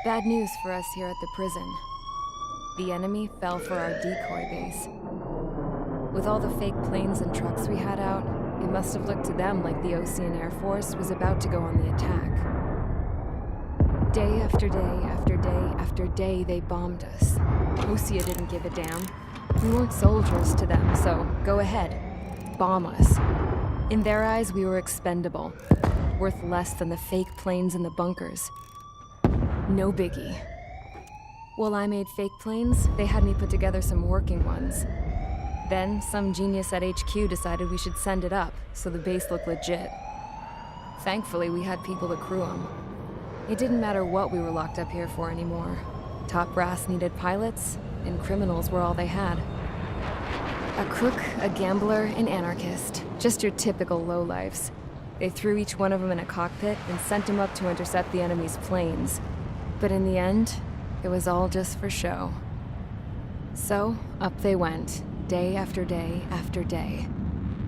Bad news for us here at the prison. The enemy fell for our decoy base. With all the fake planes and trucks we had out, it must have looked to them like the Osean Air Force was about to go on the attack. Day after day after day after day, they bombed us. Osea didn't give a damn. We weren't soldiers to them, so go ahead. Bomb us. In their eyes, we were expendable. Worth less than the fake planes in the bunkers. No biggie. While I made fake planes, they had me put together some working ones. Then, some genius at HQ decided we should send it up, so the base looked legit. Thankfully, we had people to crew them. It didn't matter what we were locked up here for anymore. Top brass needed pilots, and criminals were all they had. A crook, a gambler, an anarchist. Just your typical lowlifes. They threw each one of them in a cockpit and sent them up to intercept the enemy's planes. But in the end, it was all just for show. So, up they went, day after day after day.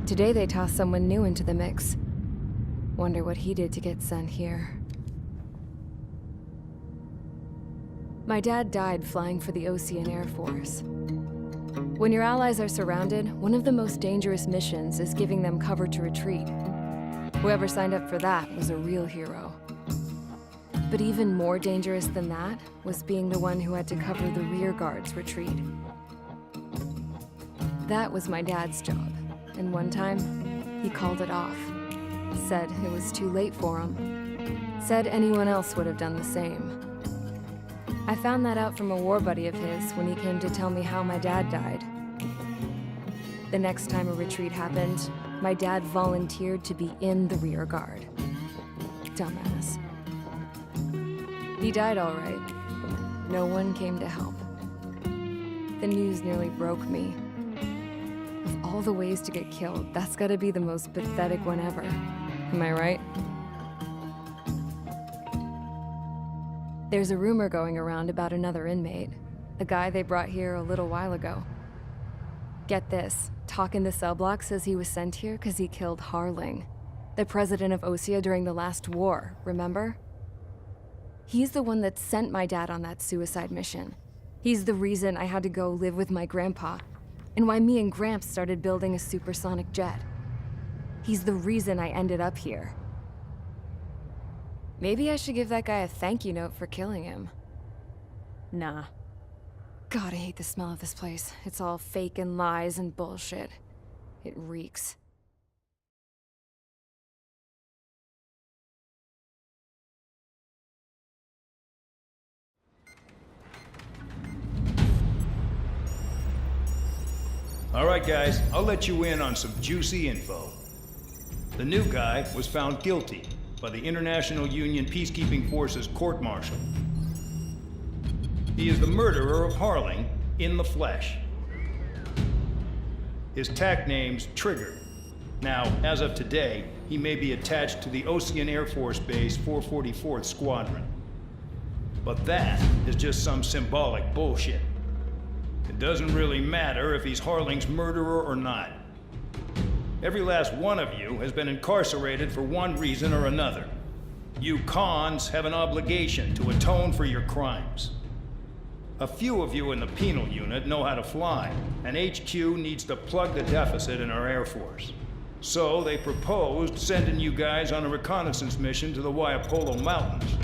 Today they tossed someone new into the mix. Wonder what he did to get sent here. My dad died flying for the Osean Air Force. When your allies are surrounded, one of the most dangerous missions is giving them cover to retreat. Whoever signed up for that was a real hero. But even more dangerous than that was being the one who had to cover the rear guard's retreat. That was my dad's job, and one time, he called it off. Said it was too late for him. Said anyone else would have done the same. I found that out from a war buddy of his when he came to tell me how my dad died. The next time a retreat happened, my dad volunteered to be in the rear guard. Dumbass. He died all right. No one came to help. The news nearly broke me. Of all the ways to get killed, that's gotta be the most pathetic one ever. Am I right? There's a rumor going around about another inmate. A guy they brought here a little while ago. Get this, talk in the cell block says he was sent here because he killed Harling, the president of Osea during the last war, remember? He's the one that sent my dad on that suicide mission. He's the reason I had to go live with my grandpa, and why me and Gramps started building a supersonic jet. He's the reason I ended up here. Maybe I should give that guy a thank you note for killing him. Nah. God, I hate the smell of this place. It's all fake and lies and bullshit. It reeks. All right, guys, I'll let you in on some juicy info. The new guy was found guilty by the International Union Peacekeeping Forces court-martial. He is the murderer of Harling in the flesh. His TAC name's Trigger. Now, as of today, he may be attached to the Osean Air Force Base 444th Squadron. But that is just some symbolic bullshit. It doesn't really matter if he's Harling's murderer or not. Every last one of you has been incarcerated for one reason or another. You cons have an obligation to atone for your crimes. A few of you in the penal unit know how to fly, and HQ needs to plug the deficit in our Air Force. So they proposed sending you guys on a reconnaissance mission to the Waiapolo Mountains.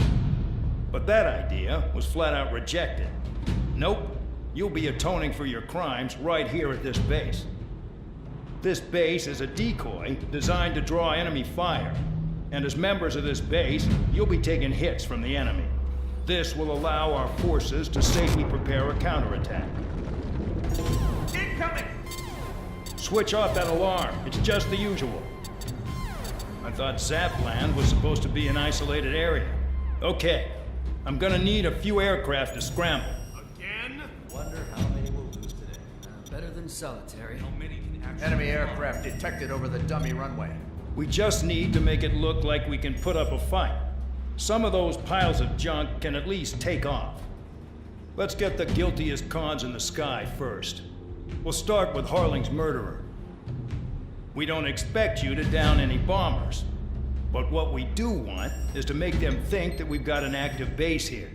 But that idea was flat out rejected. Nope. You'll be atoning for your crimes right here at this base. This base is a decoy designed to draw enemy fire. And as members of this base, you'll be taking hits from the enemy. This will allow our forces to safely prepare a counterattack. Incoming! Switch off that alarm. It's just the usual. I thought Zapland was supposed to be an isolated area. Okay, I'm gonna need a few aircraft to scramble. Wonder how many we'll lose today. Better than solitary. Enemy aircraft detected over the dummy runway. We just need to make it look like we can put up a fight. Some of those piles of junk can at least take off. Let's get the guiltiest cons in the sky first. We'll start with Harling's murderer. We don't expect you to down any bombers. But what we do want is to make them think that we've got an active base here.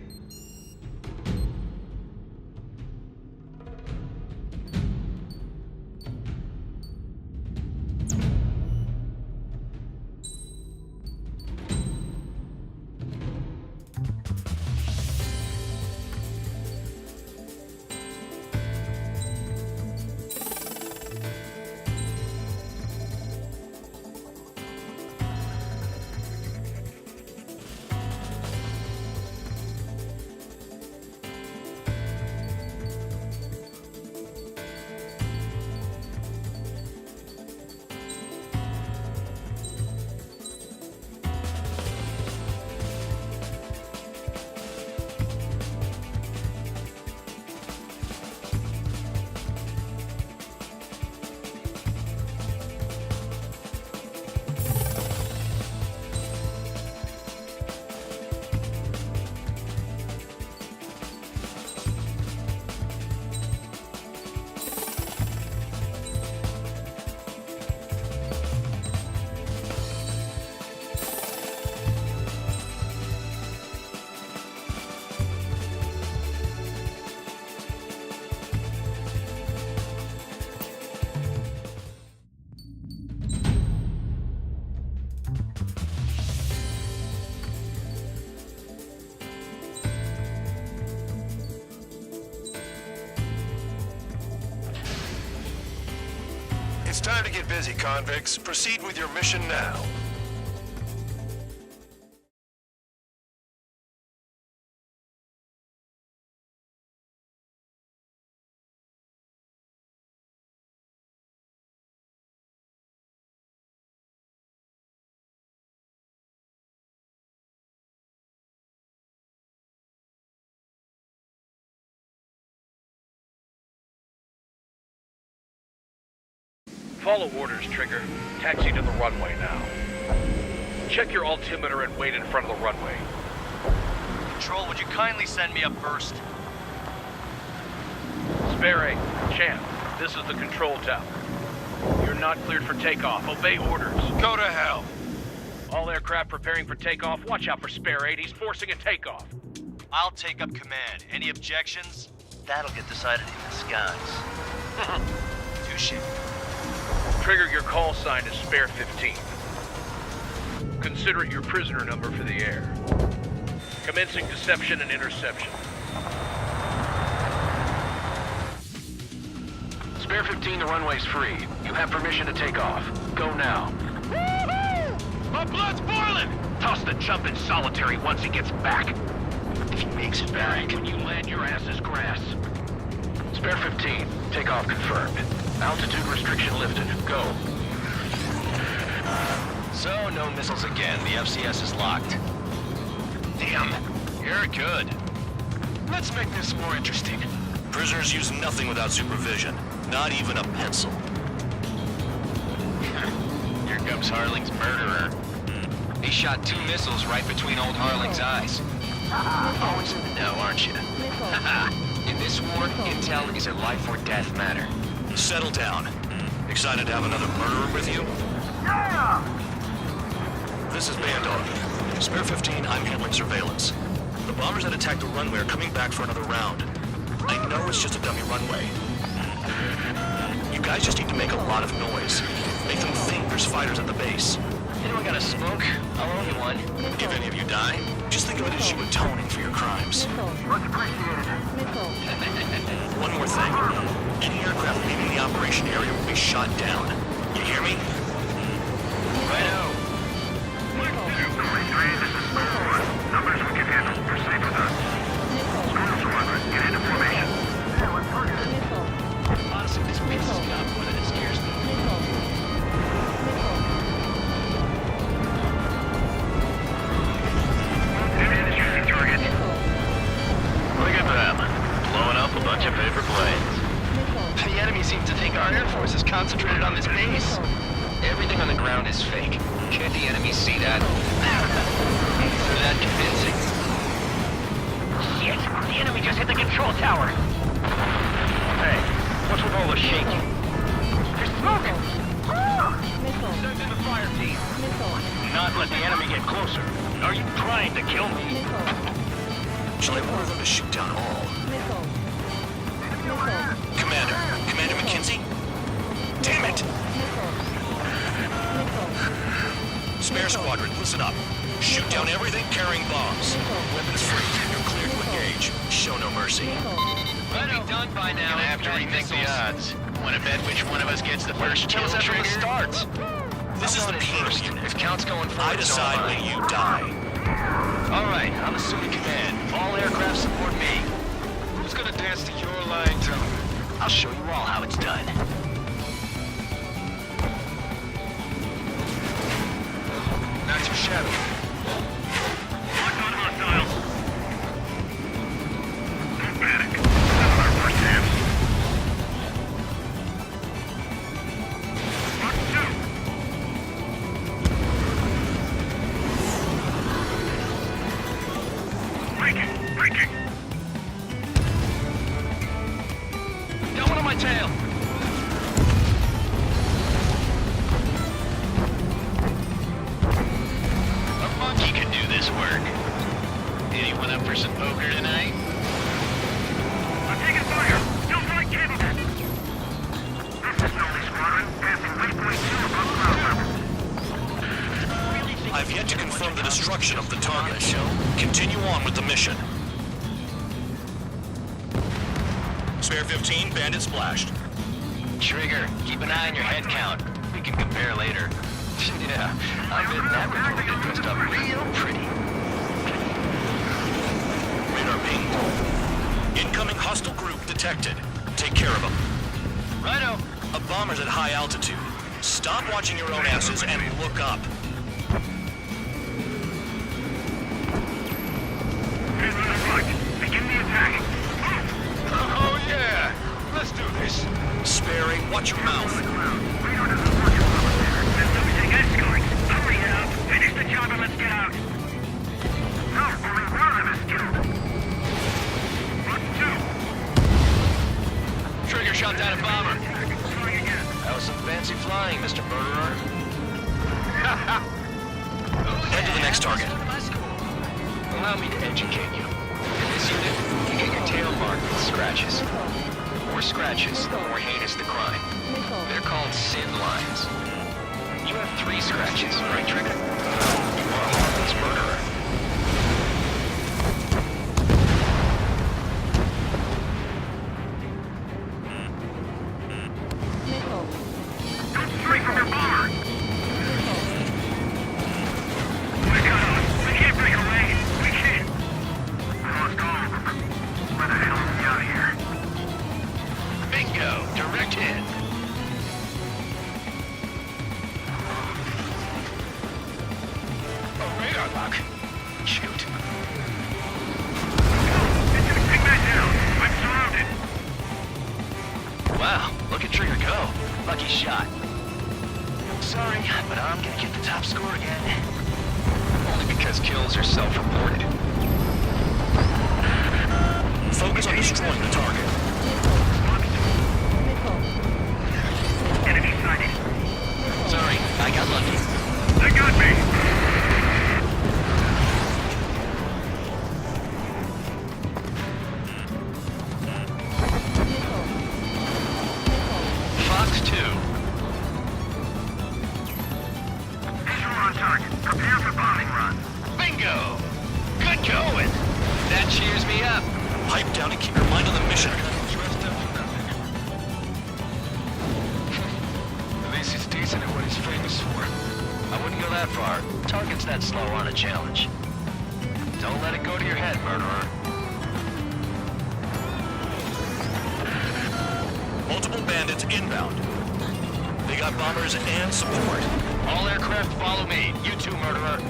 It's time to get busy, convicts. Proceed with your mission now. Follow orders, Trigger. Taxi to the runway now. Check your altimeter and wait in front of the runway. Control, would you kindly send me up first? Spare 8, Champ, this is the control tower. You're not cleared for takeoff. Obey orders. Go to hell. All aircraft preparing for takeoff. Watch out for Spare 8. He's forcing a takeoff. I'll take up command. Any objections? That'll get decided in the skies. Touche. Trigger, your call sign is Spare 15. Consider it your prisoner number for the air. Commencing deception and interception. Spare 15, the runway's free. You have permission to take off. Go now. Woo-hoo! My blood's boiling! Toss the chump in solitary once he gets back. If he makes it back, when you land, your ass is grass. Spare 15, takeoff confirmed. Altitude restriction lifted. Go. So, no missiles again. The FCS is locked. Damn, you're good. Let's make this more interesting. Prisoners use nothing without supervision. Not even a pencil. Here comes Harling's murderer. He shot 2 missiles right between old Harling's eyes. Always in the know, aren't you? In this war, intel is a life or death matter. Settle down. Excited to have another murderer with you? Yeah! This is Bandog. Spare 15, I'm handling surveillance. The bombers that attacked the runway are coming back for another round. I know it's just a dummy runway. You guys just need to make a lot of noise. Make them think there's fighters at the base. Anyone got a smoke? I'll own you one. If any of you die, just think of it as you atoning for your crimes. Much appreciated. One more thing. Any aircraft leaving the operation area will be shot down. You hear me? Righto. This is Squad 1. Numbers we can handle. Proceed with us. Squad Squadron, get into formation. Yeah, let's target it. Honestly, this place is not more than it scares me. Command is using target. Look at them. Blowing up a bunch of paper planes. The enemy seems to think our Air Force is concentrated on this base. Everything on the ground is fake. Can't the enemy see that? They're that convincing. Shit! The enemy just hit the control tower! Hey, what's with all the shaking? There's smoke! Send in the fire team. Not let the enemy get closer. Are you trying to kill me? Shall I order them to shoot down all? Commander McKenzie? Damn it! Spare Squadron, listen up. Shoot down everything carrying bombs. Weapons free. You're cleared to engage. Show no mercy. We'll be done by now. Gonna have to rethink the odds. Wanna bet which one of us gets the first kill trigger? Starts. This is the penal unit. If Count's going forward, I decide when you die. All right, I'm assuming command. All aircraft support me. Who's gonna dance to your line, Tony? I'll show you all how it's done. Not too shabby. Locked on hostiles. Don't panic. This is our first chance. Mark 2. Breaking. Got one on my tail. A monkey could do this work. Anyone up for some poker tonight? I'm taking fire. Still flight capable. This is Sony Squadron. Passing waypoint 2 above ground level. I've yet to confirm the destruction of the target. Continue on with the mission. Spare 15, bandit splashed. Trigger, keep an eye on your head count. We can compare later. Yeah, I'm betting that report will get dressed up real pretty. Radar ping. Incoming hostile group detected. Take care of them. Righto. A bomber's at high altitude. Stop watching your own asses and look up. Here's the front. Begin the attack. Oh, yeah. Let's do this. Sparing, watch your mouth. Radar doesn't work well up there. They're losing escorts. Hurry it up. Finish the job and let's get out. No, only one of them is killed. What's two? Trigger shot down a bomber. Try again. That was some fancy flying, Mr. Murderer. Head to the next target. Allow me to educate you. In this unit, you get your tail marked with scratches. The more scratches, the more heinous the crime. They're called sin lines. You have 3 scratches, right, Trigger? You are a harmless murderer. Don't stray from your bomber. We're cut off. We can't break away. We can't. We lost all of them. Where the hell are we out of here? Bingo! Direct hit. A radar lock. Shoot. Take that down. I'm surrounded. Wow, look at Trigger go. Lucky shot. Sorry, but I'm gonna get the top score again. Only because kills are self-reported. Focus on destroying the target. Enemy sighted. Sorry, I got lucky. They got me. Fox 2. Visual on target. Prepare for bombing run. Bingo! Good going! That cheers me up. Pipe down and keep your mind on the mission. At least he's decent at what he's famous for. I wouldn't go that far. Targets that slow aren't a challenge. Don't let it go to your head, murderer. Multiple bandits inbound. They got bombers and support. All aircraft follow me. You too, murderer.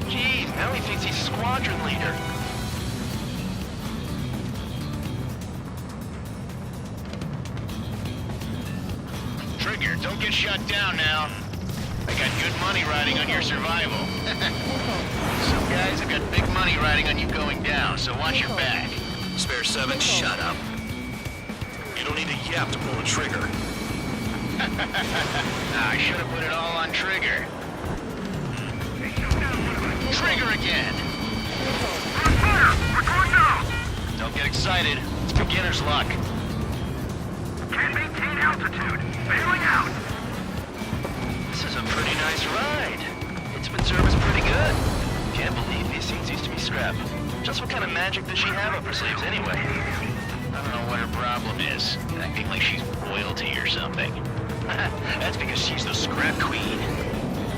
Jeez, now he thinks he's squadron leader. Trigger, don't get shut down now. I got good money riding on your survival. Some guys have got big money riding on you going down, so watch your back. Spare 7, shut up. You don't need a yap to pull the trigger. I should have put it all on Trigger. Trigger again! On fire! We're going down! Don't get excited. It's beginner's luck. Can't maintain altitude. Bailing out. This is a pretty nice ride. It's been serviced pretty good. Can't believe these seats used to be scrap. Just what kind of magic does she have up her sleeves anyway? I don't know what her problem is. Acting like she's royalty or something. That's because she's the scrap queen.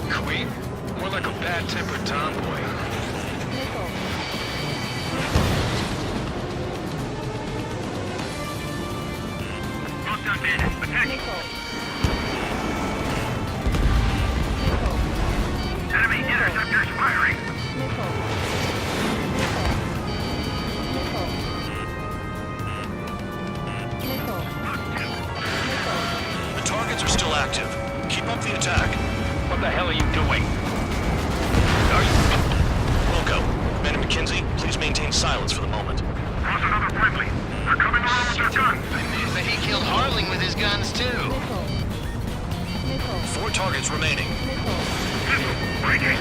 Queen? More like a bad-tempered tomboy. Well done, bandits. Attack. Enemy interceptors firing. The targets are still active. Keep up the attack. What the hell are you doing? Are you... Wilco, Man and McKenzie, please maintain silence for the moment. There's another friendly. They're coming around with their guns. But he killed Harling with his guns too. 4 targets remaining. Breaking.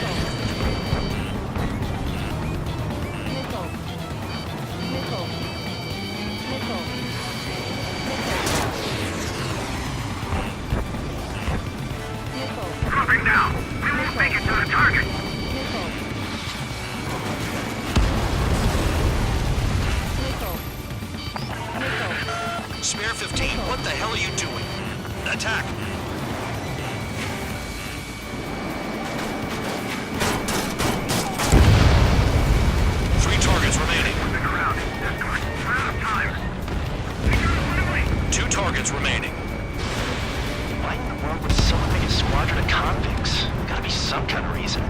Dropping down. We won't make it to the target. Spare 15, what the hell are you doing? squadron of convicts. Gotta be some kind of reason.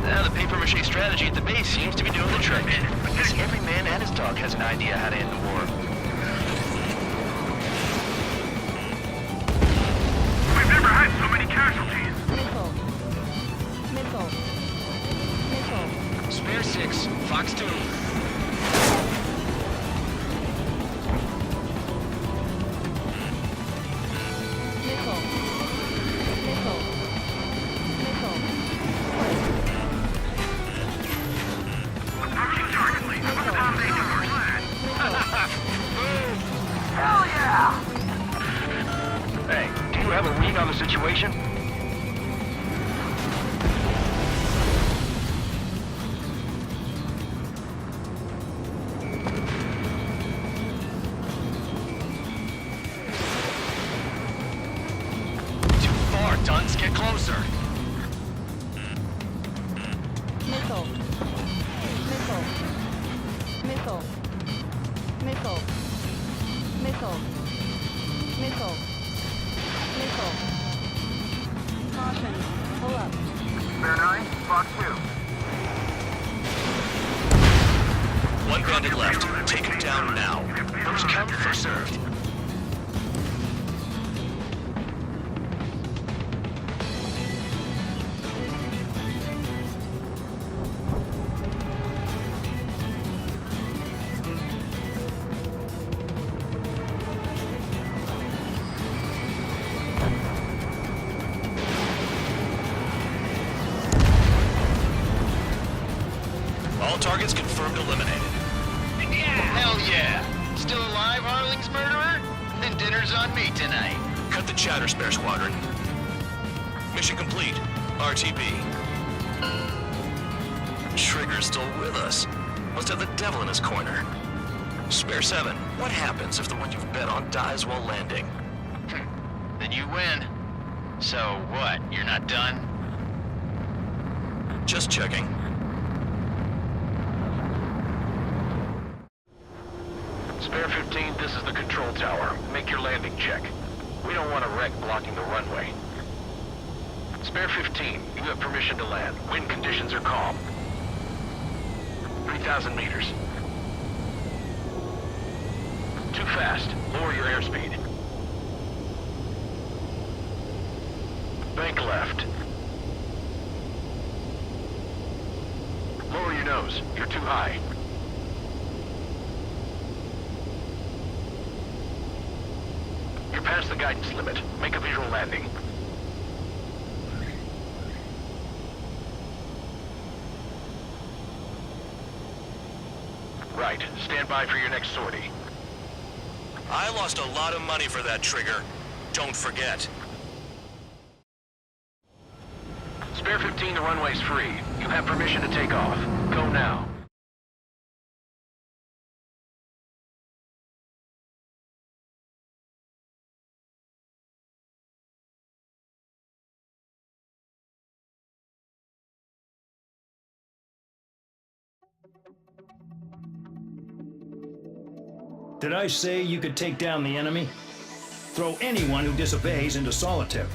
Now the papier-mâché strategy at the base seems to be doing the trick. Every man and his dog has an idea how to end the war. We've never had so many casualties. Spare 6, Fox 2. Approaching target lead. Dominate our plan. Hell yeah! Hey, do you have a read on the situation? Too far, Duns. Get closer. Spare 9, Fox 2. One bandit left. Take him down now. First come, first served. All targets confirmed eliminated. Hell yeah! Still alive, Harling's murderer? Then dinner's on me tonight. Cut the chatter, Spare Squadron. Mission complete. RTB. Trigger's still with us. Must have the devil in his corner. Spare 7, what happens if the one you've bet on dies while landing? Then you win. So what, you're not done? Just checking. Spare 15, this is the control tower. Make your landing check. We don't want a wreck blocking the runway. Spare 15, you have permission to land. Wind conditions are calm. 3,000 meters. Too fast. Lower your airspeed. Bank left. Lower your nose. You're too high. You're past the guidance limit. Make a visual landing. Right. Stand by for your next sortie. I lost a lot of money for that trigger. Don't forget. Spare 15, the runway's free. You have permission to take off. Go now. Did I say you could take down the enemy? Throw anyone who disobeys into solitary.